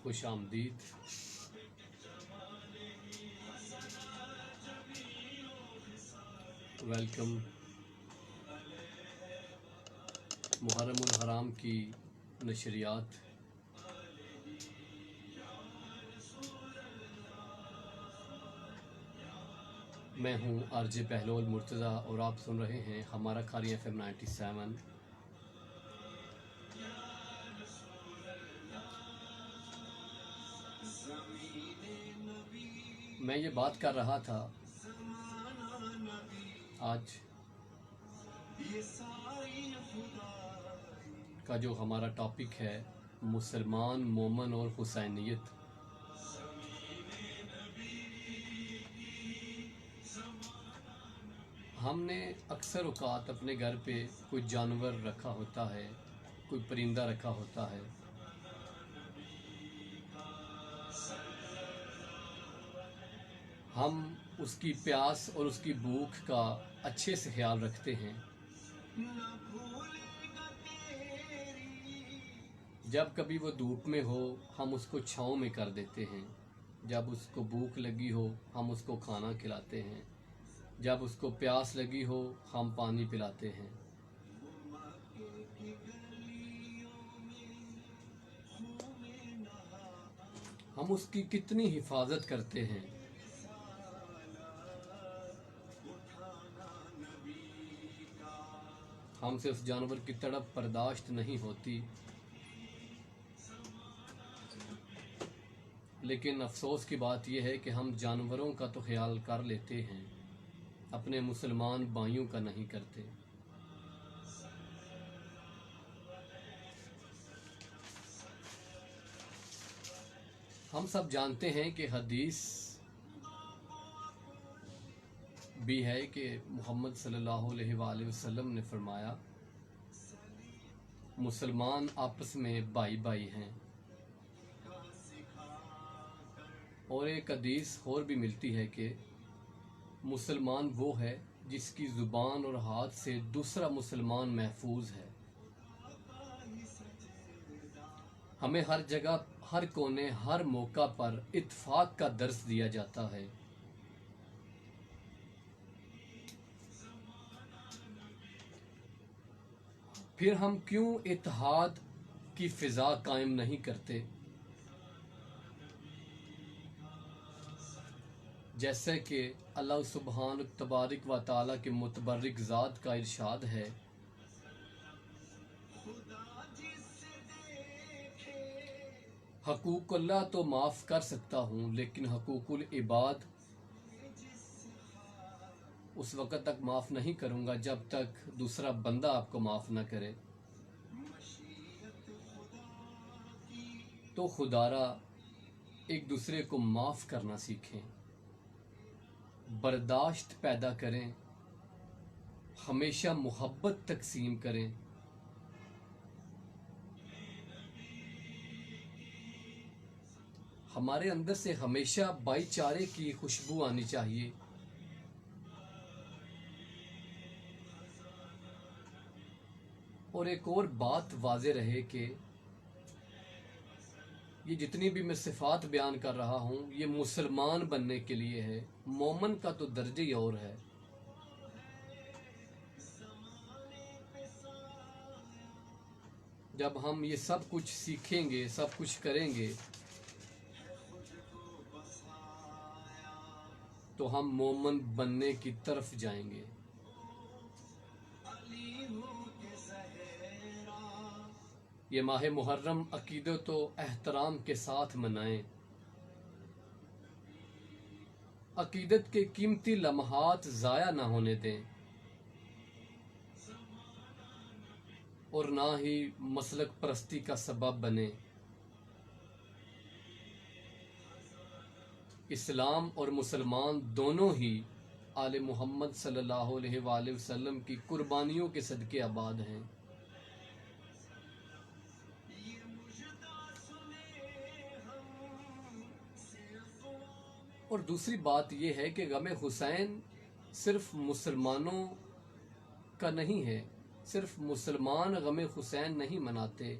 خوش آمدید۔ ویلکم محرم الحرام کی نشریات۔ میں ہوں RJ بہلول مرتضیٰ اور آپ سن رہے ہیں ہمارا کھاری FM 97۔ میں یہ بات کر رہا تھا آج کا جو ہمارا ٹاپک ہے مسلمان، مومن اور حسینیت۔ ہم نے اکثر اوقات اپنے گھر پہ کوئی جانور رکھا ہوتا ہے، کوئی پرندہ رکھا ہوتا ہے۔ ہم اس کی پیاس اور اس کی بھوک کا اچھے سے خیال رکھتے ہیں۔ جب کبھی وہ دھوپ میں ہو ہم اس کو چھاؤں میں کر دیتے ہیں، جب اس کو بھوک لگی ہو ہم اس کو کھانا کھلاتے ہیں، جب اس کو پیاس لگی ہو ہم پانی پلاتے ہیں۔ ہم اس کی کتنی حفاظت کرتے ہیں۔ ہم سے اس جانور کی تڑپ برداشت نہیں ہوتی، لیکن افسوس کی بات یہ ہے کہ ہم جانوروں کا تو خیال کر لیتے ہیں، اپنے مسلمان بھائیوں کا نہیں کرتے۔ ہم سب جانتے ہیں کہ حدیث بھی ہے کہ محمد صلی اللہ علیہ وآلہ وسلم نے فرمایا مسلمان آپس میں بھائی بھائی ہیں۔ اور ایک حدیث اور بھی ملتی ہے کہ مسلمان وہ ہے جس کی زبان اور ہاتھ سے دوسرا مسلمان محفوظ ہے۔ ہمیں ہر جگہ، ہر کونے، ہر موقع پر اتفاق کا درس دیا جاتا ہے۔ پھر ہم کیوں اتحاد کی فضا قائم نہیں کرتے؟ جیسے کہ اللہ سبحانہ تبارک و تعالیٰ کے متبرک ذات کا ارشاد ہے، حقوق اللہ تو معاف کر سکتا ہوں لیکن حقوق العباد اس وقت تک معاف نہیں کروں گا جب تک دوسرا بندہ آپ کو معاف نہ کرے۔ تو خدارا ایک دوسرے کو معاف کرنا سیکھیں، برداشت پیدا کریں، ہمیشہ محبت تقسیم کریں۔ ہمارے اندر سے ہمیشہ بھائی چارے کی خوشبو آنی چاہیے۔ اور ایک اور بات واضح رہے کہ یہ جتنی بھی میں صفات بیان کر رہا ہوں یہ مسلمان بننے کے لیے ہے، مومن کا تو درجہ ہی اور ہے۔ جب ہم یہ سب کچھ سیکھیں گے، سب کچھ کریں گے، تو ہم مومن بننے کی طرف جائیں گے۔ یہ ماہ محرم عقیدت و احترام کے ساتھ منائیں، عقیدت کے قیمتی لمحات ضائع نہ ہونے دیں، اور نہ ہی مسلک پرستی کا سبب بنے۔ اسلام اور مسلمان دونوں ہی آل محمد صلی اللہ علیہ وآلہ وسلم کی قربانیوں کے صدقے آباد ہیں۔ اور دوسری بات یہ ہے کہ غم حسین صرف مسلمانوں کا نہیں ہے، صرف مسلمان غم حسین نہیں مناتے،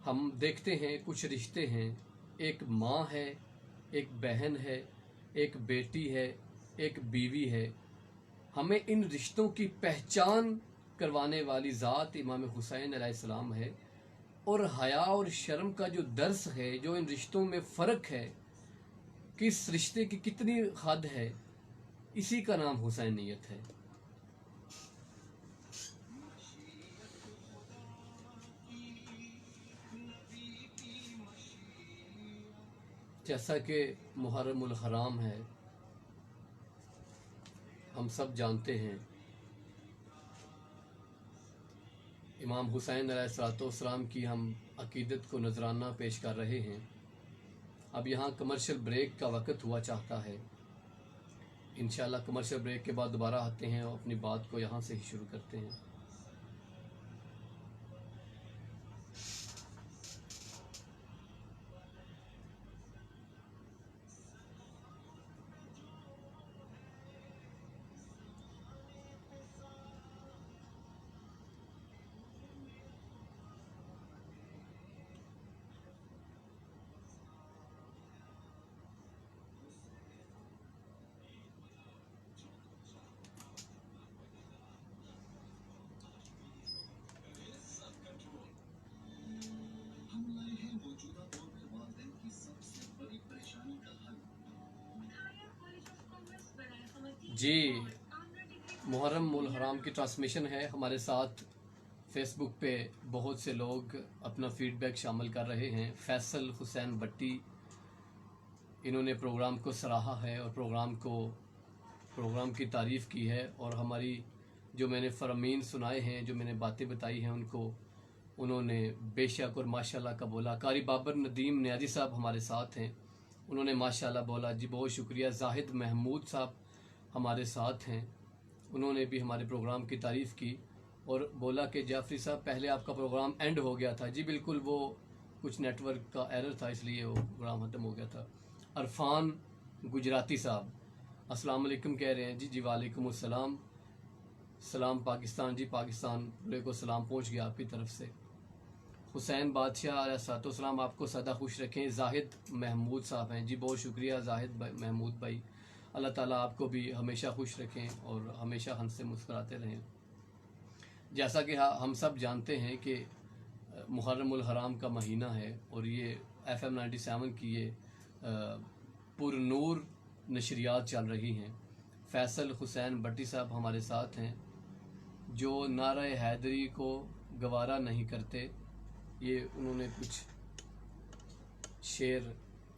ہم دیکھتے ہیں کچھ رشتے ہیں، ایک ماں ہے، ایک بہن ہے، ایک بیٹی ہے، ایک بیوی ہے. ہمیں ان رشتوں کی پہچان کروانے والی ذات امام حسین علیہ السلام ہے، اور حیا اور شرم کا جو درس ہے، جو ان رشتوں میں فرق ہے، کس رشتے کی کتنی حد ہے، اسی کا نام حسینیت ہے. جیسا کہ محرم الحرام ہے، ہم سب جانتے ہیں امام حسین علیہ السلام کی ہم عقیدت کو نذرانہ پیش کر رہے ہیں. اب یہاں کمرشل بریک کا وقت ہوا چاہتا ہے. انشاءاللہ کمرشل بریک کے بعد دوبارہ آتے ہیں اور اپنی بات کو یہاں سے ہی شروع کرتے ہیں. جی، محرم الحرام کی ٹرانسمیشن ہے. ہمارے ساتھ فیس بک پہ بہت سے لوگ اپنا فیڈ بیک شامل کر رہے ہیں. فیصل حسین بٹی، انہوں نے پروگرام کو سراہا ہے اور پروگرام کی تعریف کی ہے، اور ہماری جو میں نے فرامین سنائے ہیں، جو میں نے باتیں بتائی ہیں، ان کو انہوں نے بے شک اور ماشاءاللہ کا بولا. قاری بابر ندیم نیازی صاحب ہمارے ساتھ ہیں، انہوں نے ماشاءاللہ بولا. جی بہت شکریہ. زاہد محمود صاحب ہمارے ساتھ ہیں، انہوں نے بھی ہمارے پروگرام کی تعریف کی اور بولا کہ جعفری صاحب پہلے آپ کا پروگرام اینڈ ہو گیا تھا. جی بالکل، وہ کچھ نیٹ ورک کا ایرر تھا، اس لیے وہ پروگرام ختم ہو گیا تھا. عرفان گجراتی صاحب السلام علیکم کہہ رہے ہیں. جی وعلیکم السلام. سلام پاکستان. جی پاکستان پورے کو سلام پہنچ گیا آپ کی طرف سے. حسین بادشاہ علیہ السلام آپ کو سدا خوش رکھیں. زاہد محمود صاحب ہیں. جی بہت شکریہ زاہد محمود بھائی. اللہ تعالیٰ آپ کو بھی ہمیشہ خوش رکھیں اور ہمیشہ ہنس سے مسکراتے رہیں. جیسا کہ ہم سب جانتے ہیں کہ محرم الحرام کا مہینہ ہے، اور یہ FM 97 کی یہ پر نور نشریات چل رہی ہیں. فیصل حسین بٹی صاحب ہمارے ساتھ ہیں، جو نعرہ حیدری کو گوارا نہیں کرتے. یہ انہوں نے کچھ شعر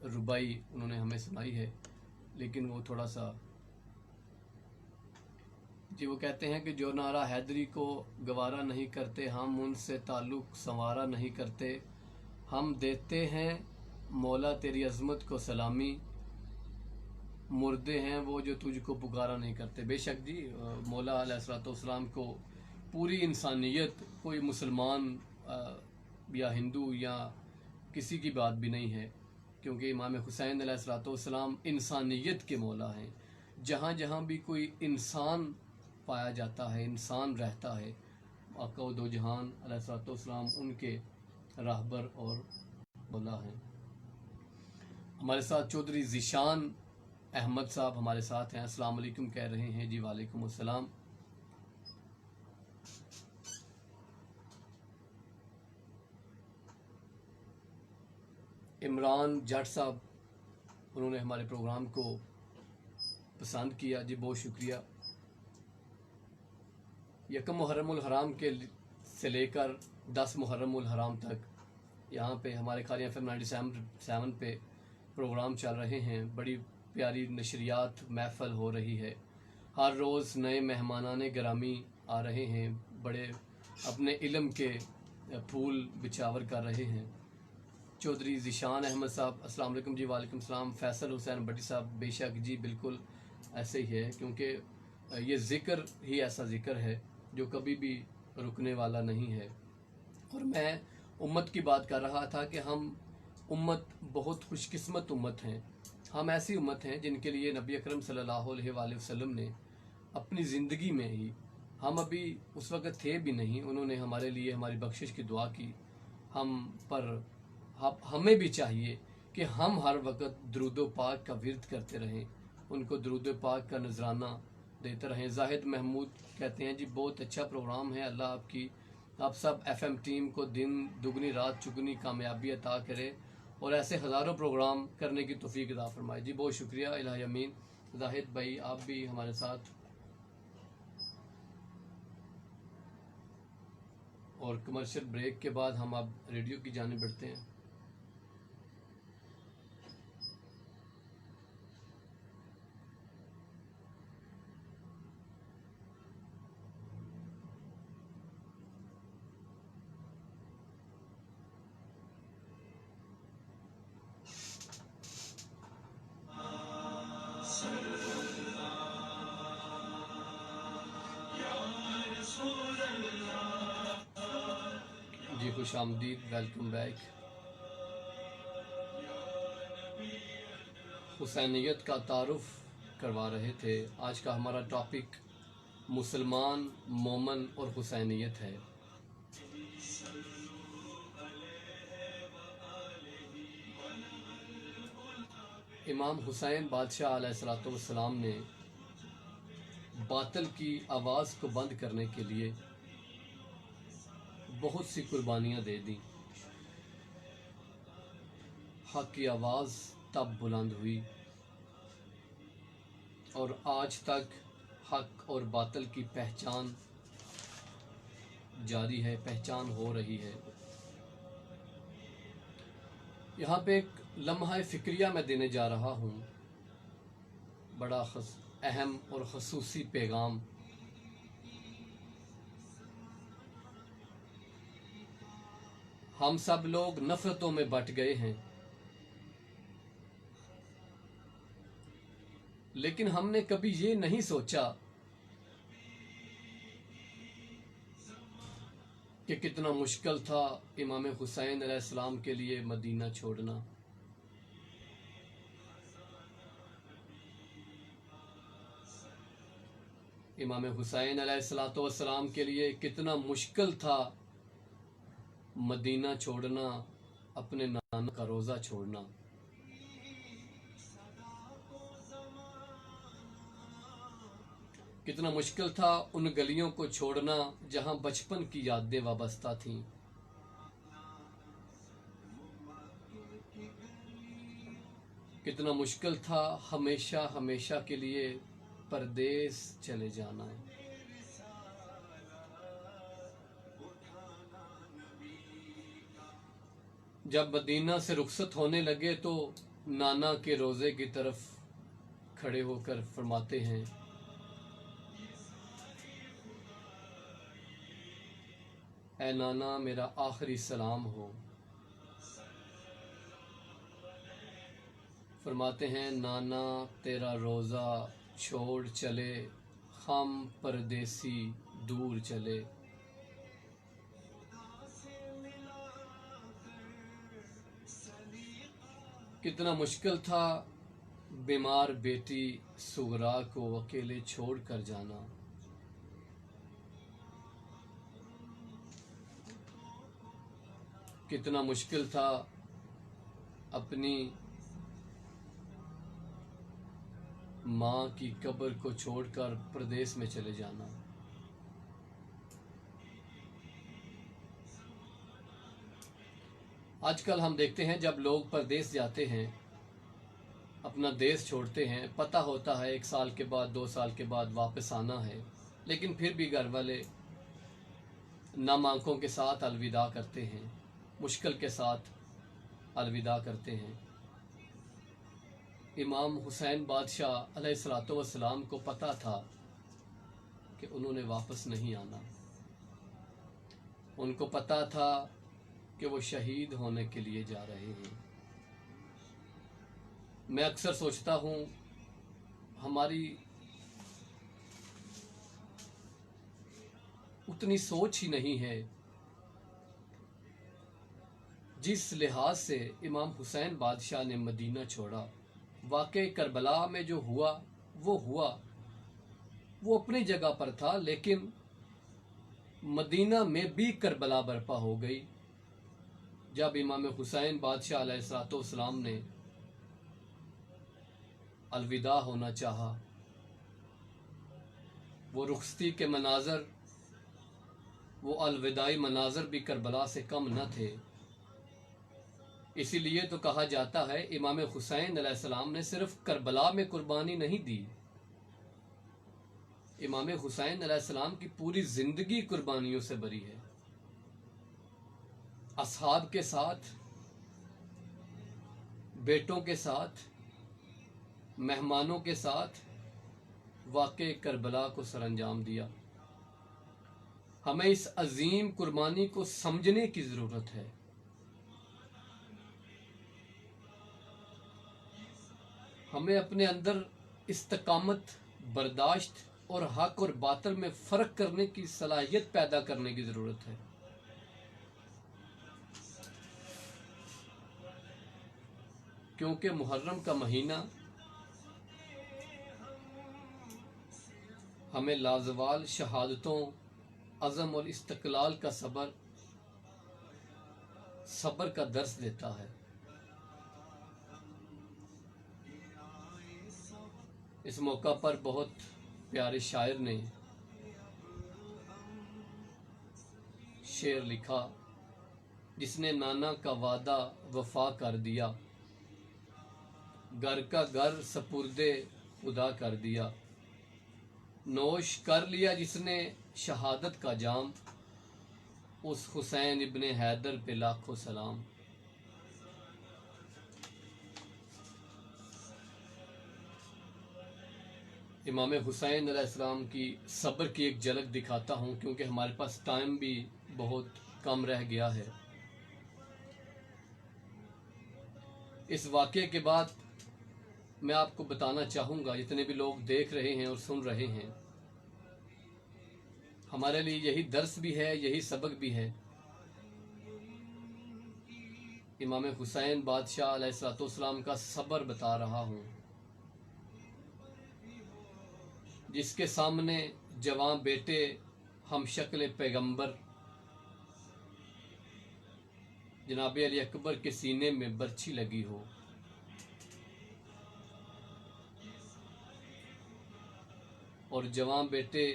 ربائی انہوں نے ہمیں سنائی ہے، لیکن وہ تھوڑا سا جی وہ کہتے ہیں کہ جو نعرہ حیدری کو گوارا نہیں کرتے، ہم ان سے تعلق سنوارا نہیں کرتے. ہم دیتے ہیں مولا تیری عظمت کو سلامی، مردے ہیں وہ جو تجھ کو پکارا نہیں کرتے. بے شک جی، مولا علیہ السلام کو پوری انسانیت، کوئی مسلمان یا ہندو یا کسی کی بات بھی نہیں ہے، کیونکہ امام حسین علیہ السلام انسانیت کے مولا ہیں. جہاں جہاں بھی کوئی انسان پایا جاتا ہے، انسان رہتا ہے، آقا و دو جہان علیہ السلام ان کے راہبر اور مولا ہیں. ہمارے ساتھ چودھری ذیشان احمد صاحب ہمارے ساتھ ہیں. السلام علیکم کہہ رہے ہیں. جی وعلیکم السلام. عمران جٹ صاحب، انہوں نے ہمارے پروگرام کو پسند کیا. جی بہت شکریہ. یکم محرم الحرام سے لے کر 10 محرم الحرام تک یہاں پہ ہمارے قاری FM 97 پہ پروگرام چل رہے ہیں. بڑی پیاری نشریات محفل ہو رہی ہے. ہر روز نئے مہمانان گرامی آ رہے ہیں، بڑے اپنے علم کے پھول بچاور کر رہے ہیں. چودھری ذیشان احمد صاحب السلام علیکم. جی وعلیکم السلام. فیصل حسین بٹی صاحب بے شک جی بالکل ایسے ہی ہے، کیونکہ یہ ذکر ہی ایسا ذکر ہے جو کبھی بھی رکنے والا نہیں ہے. اور میں امت کی بات کر رہا تھا کہ ہم امت بہت خوش قسمت امت ہیں. ہم ایسی امت ہیں جن کے لیے نبی اکرم صلی اللہ علیہ وآلہ وسلم نے اپنی زندگی میں ہی، ہم ابھی اس وقت تھے بھی نہیں، انہوں نے ہمارے لیے ہماری بخشش کی دعا کی. ہمیں بھی چاہیے کہ ہم ہر وقت درود و پاک کا ورد کرتے رہیں، ان کو درود و پاک کا نذرانہ دیتے رہیں۔ زاہد محمود کہتے ہیں جی بہت اچھا پروگرام ہے، اللہ آپ سب ایف ایم ٹیم کو دن دگنی رات چگنی کامیابی عطا کرے اور ایسے ہزاروں پروگرام کرنے کی توفیق عطا فرمائے۔ جی بہت شکریہ الہی امین۔ زاہد بھائی آپ بھی ہمارے ساتھ، اور کمرشل بریک کے بعد ہم اب ریڈیو کی جانب بڑھتے ہیں۔ جی خوش آمدید، ویلکم بیک۔ حسینیت کا تعارف کروا رہے تھے۔ آج کا ہمارا ٹاپک مسلمان، مومن اور حسینیت ہے۔ امام حسین بادشاہ علیہ السلام نے باطل کی آواز کو بند کرنے کے لیے بہت سی قربانیاں دے دیں۔ حق کی آواز تب بلند ہوئی اور آج تک حق اور باطل کی پہچان جاری ہے، پہچان ہو رہی ہے۔ یہاں پہ ایک لمحہ فکریہ میں دینے جا رہا ہوں، بڑا اہم اور خصوصی پیغام۔ ہم سب لوگ نفرتوں میں بٹ گئے ہیں، لیکن ہم نے کبھی یہ نہیں سوچا کہ کتنا مشکل تھا امام حسین علیہ السلام کے لیے مدینہ چھوڑنا۔ امام حسین علیہ السلام کے لیے کتنا مشکل تھا مدینہ چھوڑنا، اپنے نانا کا روزہ چھوڑنا۔ کتنا مشکل تھا ان گلیوں کو چھوڑنا جہاں بچپن کی یادیں وابستہ تھیں۔ کتنا مشکل تھا ہمیشہ ہمیشہ کے لیے پردیس چلے جانا۔ جب مدینہ سے رخصت ہونے لگے تو نانا کے روزے کی طرف کھڑے ہو کر فرماتے ہیں، اے نانا میرا آخری سلام ہو۔ فرماتے ہیں نانا تیرا روزہ چھوڑ چلے، ہم پردیسی دور چلے۔ کتنا مشکل تھا بیمار بیٹی سغرا کو اکیلے چھوڑ کر جانا۔ کتنا مشکل تھا اپنی ماں کی قبر کو چھوڑ کر پردیس میں چلے جانا۔ آج کل ہم دیکھتے ہیں جب لوگ پردیس جاتے ہیں، اپنا دیس چھوڑتے ہیں، پتہ ہوتا ہے 1 سال کے بعد 2 سال کے بعد واپس آنا ہے، لیکن پھر بھی گھر والے نم آنکھوں کے ساتھ الوداع کرتے ہیں، مشکل کے ساتھ الوداع کرتے ہیں۔ امام حسین بادشاہ علیہ السلام کو پتہ تھا کہ انہوں نے واپس نہیں آنا۔ ان کو پتہ تھا کہ وہ شہید ہونے کے لیے جا رہے ہیں۔ میں اکثر سوچتا ہوں ہماری اتنی سوچ ہی نہیں ہے جس لحاظ سے امام حسین بادشاہ نے مدینہ چھوڑا۔ واقعی کربلا میں جو ہوا وہ اپنی جگہ پر تھا، لیکن مدینہ میں بھی کربلا برپا ہو گئی۔ جب امام حسین بادشاہ علیہ السلام نے الوداع ہونا چاہا، وہ رخصتی کے مناظر، وہ الوداعی مناظر بھی کربلا سے کم نہ تھے۔ اسی لیے تو کہا جاتا ہے امام حسین علیہ السلام نے صرف کربلا میں قربانی نہیں دی، امام حسین علیہ السلام کی پوری زندگی قربانیوں سے بری ہے۔ اصحاب کے ساتھ، بیٹوں کے ساتھ، مہمانوں کے ساتھ واقع کربلا کو سر انجام دیا۔ ہمیں اس عظیم قربانی کو سمجھنے کی ضرورت ہے۔ ہمیں اپنے اندر استقامت، برداشت اور حق اور باطل میں فرق کرنے کی صلاحیت پیدا کرنے کی ضرورت ہے۔ کیونکہ محرم کا مہینہ ہمیں لازوال شہادتوں، عزم اور استقلال کا صبر کا درس دیتا ہے۔ اس موقع پر بہت پیارے شاعر نے شعر لکھا، جس نے نانا کا وعدہ وفا کر دیا، گھر کا گھر سپردے خدا کر دیا، نوش کر لیا جس نے شہادت کا جام، اس حسین ابن حیدر پہ لاکھوں سلام۔ امام حسین علیہ السلام کی صبر کی ایک جھلک دکھاتا ہوں، کیونکہ ہمارے پاس ٹائم بھی بہت کم رہ گیا ہے۔ اس واقعے کے بعد میں آپ کو بتانا چاہوں گا، جتنے بھی لوگ دیکھ رہے ہیں اور سن رہے ہیں، ہمارے لیے یہی درس بھی ہے، یہی سبق بھی ہے۔ امام حسین بادشاہ علیہ السلام کا صبر بتا رہا ہوں، جس کے سامنے جوان بیٹے ہم شکل پیغمبر جناب علی اکبر کے سینے میں برچھی لگی ہو، اور جوان بیٹے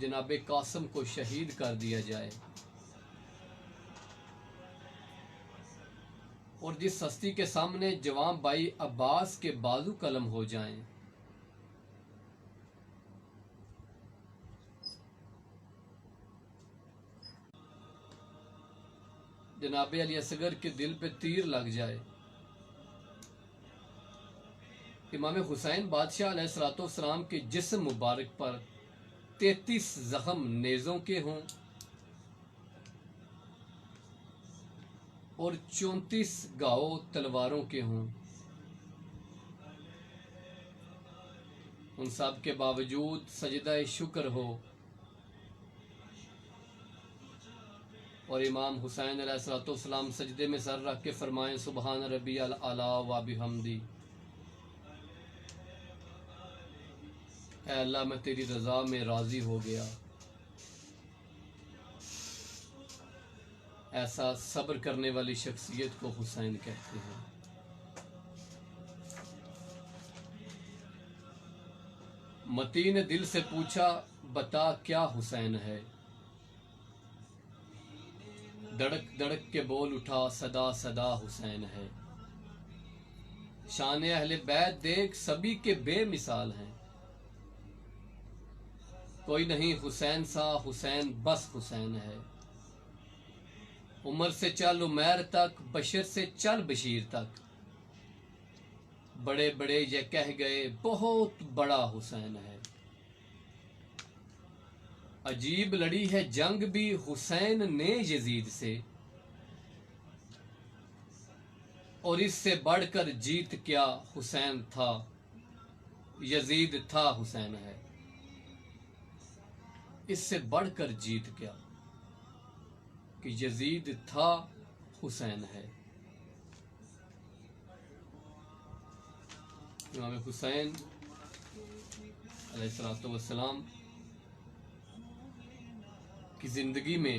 جناب قاسم کو شہید کر دیا جائے، اور جس ہستی کے سامنے جوان بھائی عباس کے بازو قلم ہو جائیں، جناب علی اصغر کے دل پہ تیر لگ جائے، امام حسین بادشاہ علیہ السلام کے جسم مبارک پر 33 زخم نیزوں کے ہوں اور 34 گھاؤ تلواروں کے ہوں، ان سب کے باوجود سجدہ شکر ہو، اور امام حسین علیہ السلام سجدے میں سر رکھ کے فرمائیں سبحان ربی الاعلیٰ و بحمدی، اے اللہ میں تیری رضا میں راضی ہو گیا۔ ایسا صبر کرنے والی شخصیت کو حسین کہتے ہیں۔ متی نے دل سے پوچھا بتا کیا حسین ہے، دڑک دڑک کے بول اٹھا صدا صدا حسین ہے، شان اہل بیت دیکھ سبھی کے بے مثال ہیں، کوئی نہیں حسین سا حسین بس حسین ہے، عمر سے چل عمیر تک، بشر سے چل بشیر تک، بڑے بڑے یہ کہہ گئے بہت بڑا حسین ہے، عجیب لڑی ہے جنگ بھی حسین نے یزید سے، اور اس سے بڑھ کر جیت کیا حسین تھا، یزید تھا حسین ہے، اس سے بڑھ کر جیت کیا کہ یزید تھا حسین ہے۔ امام حسین علیہ السلام کی زندگی میں